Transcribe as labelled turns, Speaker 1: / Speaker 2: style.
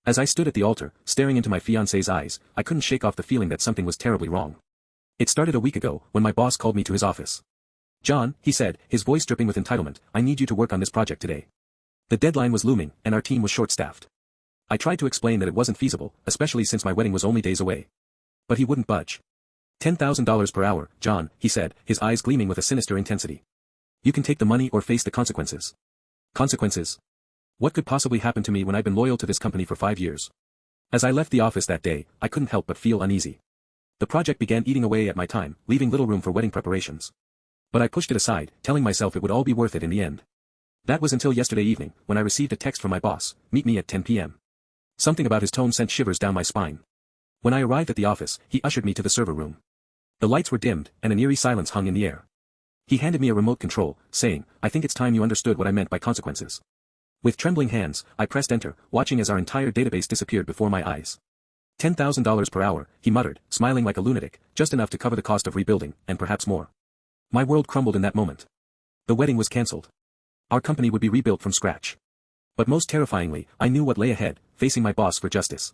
Speaker 1: As I stood at the altar, staring into my fiancée's eyes, I couldn't shake off the feeling that something was terribly wrong. It started a week ago, when my boss called me to his office. "John," he said, his voice dripping with entitlement, "I need you to work on this project today." The deadline was looming, and our team was short-staffed. I tried to explain that it wasn't feasible, especially since my wedding was only days away. But he wouldn't budge. $10,000 per hour, John, he said, his eyes gleaming with a sinister intensity. You can take the money or face the consequences. Consequences? What could possibly happen to me when I'd been loyal to this company for 5 years? As I left the office that day, I couldn't help but feel uneasy. The project began eating away at my time, leaving little room for wedding preparations. But I pushed it aside, telling myself it would all be worth it in the end. That was until yesterday evening, when I received a text from my boss, "Meet me at 10 p.m. Something about his tone sent shivers down my spine. When I arrived at the office, he ushered me to the server room. The lights were dimmed, and an eerie silence hung in the air. He handed me a remote control, saying, "I think it's time you understood what I meant by consequences." With trembling hands, I pressed enter, watching as our entire database disappeared before my eyes. $10,000 per hour, he muttered, smiling like a lunatic, just enough to cover the cost of rebuilding, and perhaps more. My world crumbled in that moment. The wedding was cancelled. Our company would be rebuilt from scratch. But most terrifyingly, I knew what lay ahead, facing my boss for justice.